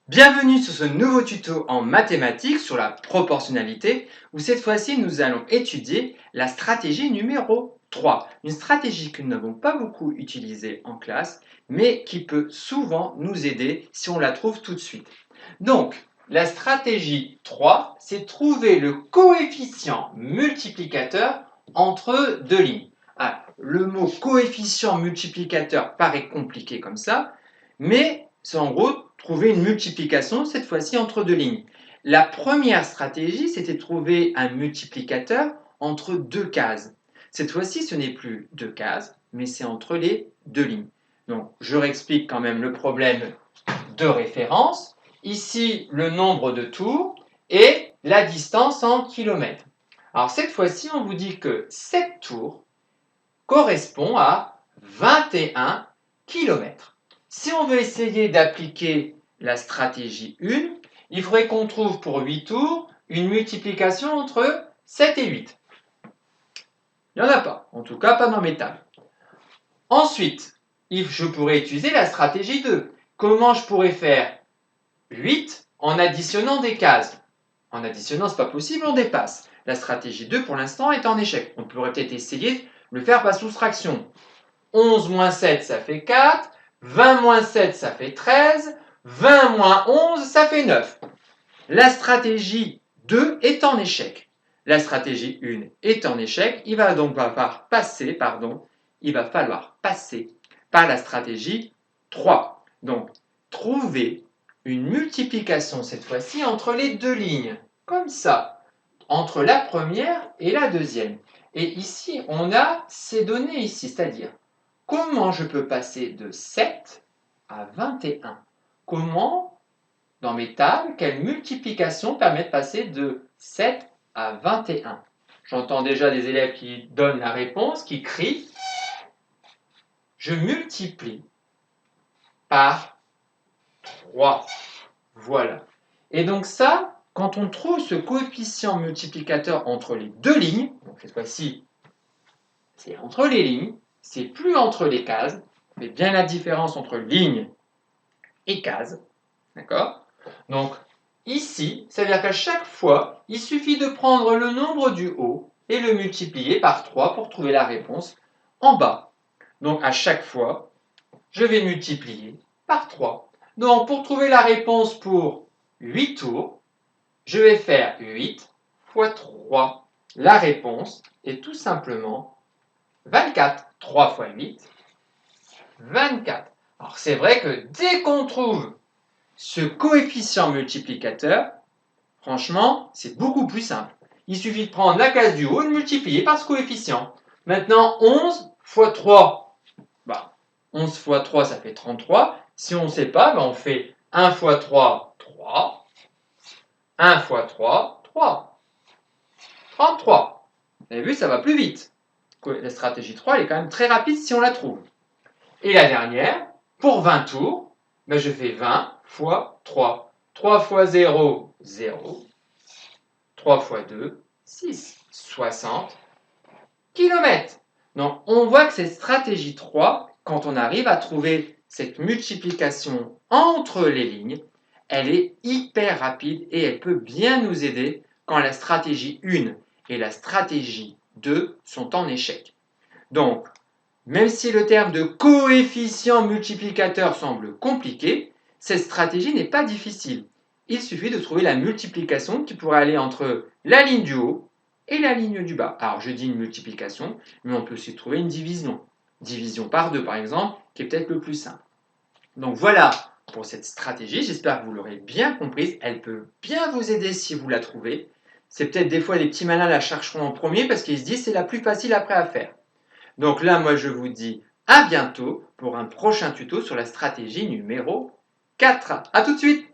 Bienvenue sur ce nouveau tuto en mathématiques sur la proportionnalité où cette fois-ci nous allons étudier la stratégie numéro 3. Une stratégie que nous n'avons pas beaucoup utilisée en classe mais qui peut souvent nous aider si on la trouve tout de suite. Donc, la stratégie 3, c'est trouver le coefficient multiplicateur entre deux lignes. Ah, le mot coefficient multiplicateur paraît compliqué comme ça, mais c'est en gros trouver une multiplication, cette fois-ci entre deux lignes. La première stratégie, c'était trouver un multiplicateur entre deux cases. Cette fois-ci, ce n'est plus deux cases, mais c'est entre les deux lignes. Donc, je réexplique quand même le problème de référence. Ici, le nombre de tours et la distance en kilomètres. Alors, cette fois-ci, on vous dit que 7 tours correspond à 21 kilomètres. Si on veut essayer d'appliquer la stratégie 1, il faudrait qu'on trouve pour 8 tours une multiplication entre 7 et 8. Il n'y en a pas, en tout cas pas dans mes tables. Ensuite, je pourrais utiliser la stratégie 2. Comment je pourrais faire 8 en additionnant des cases? En additionnant, ce n'est pas possible, on dépasse. La stratégie 2 pour l'instant est en échec. On pourrait peut-être essayer de le faire par soustraction. 11 moins 7, ça fait 4. 20 moins 7, ça fait 13. 20 moins 11, ça fait 9. La stratégie 2 est en échec. La stratégie 1 est en échec. Il va donc falloir passer par la stratégie 3. Donc, trouver une multiplication cette fois-ci entre les deux lignes. Comme ça. Entre la première et la deuxième. Et ici, on a ces données ici, c'est-à-dire comment je peux passer de 7 à 21? Comment, dans mes tables, quelle multiplication permet de passer de 7 à 21? J'entends déjà des élèves qui donnent la réponse, qui crient. Je multiplie par 3. Voilà. Et donc ça, quand on trouve ce coefficient multiplicateur entre les deux lignes, donc cette fois-ci, c'est entre les lignes, c'est plus entre les cases, on fait bien la différence entre ligne et case, d'accord? Donc ici, ça veut dire qu'à chaque fois, il suffit de prendre le nombre du haut et le multiplier par 3 pour trouver la réponse en bas. Donc à chaque fois, je vais multiplier par 3. Donc pour trouver la réponse pour 8 tours, je vais faire 8 fois 3. La réponse est tout simplement 24. 3 fois 8, 24. Alors c'est vrai que dès qu'on trouve ce coefficient multiplicateur, franchement, c'est beaucoup plus simple. Il suffit de prendre la case du haut et de multiplier par ce coefficient. Maintenant, 11 fois 3. 11 fois 3, ça fait 33. Si on ne sait pas, on fait 1 fois 3, 3. 1 fois 3, 3. 33. Vous avez vu, ça va plus vite. La stratégie 3, elle est quand même très rapide si on la trouve. Et la dernière, pour 20 tours, je fais 20 fois 3. 3 fois 0, 0. 3 fois 2, 6. 60 km. Donc, on voit que cette stratégie 3, quand on arrive à trouver cette multiplication entre les lignes, elle est hyper rapide et elle peut bien nous aider quand la stratégie 1 et la stratégie 2 sont en échec. Donc, même si le terme de coefficient multiplicateur semble compliqué, cette stratégie n'est pas difficile. Il suffit de trouver la multiplication qui pourrait aller entre la ligne du haut et la ligne du bas. Alors je dis une multiplication, mais on peut aussi trouver une division. Division par 2 par exemple, qui est peut-être le plus simple. Donc voilà pour cette stratégie, j'espère que vous l'aurez bien comprise. Elle peut bien vous aider si vous la trouvez. C'est peut-être des fois les petits malins la chercheront en premier parce qu'ils se disent c'est la plus facile après à faire. Donc là, moi, je vous dis à bientôt pour un prochain tuto sur la stratégie numéro 4. À tout de suite!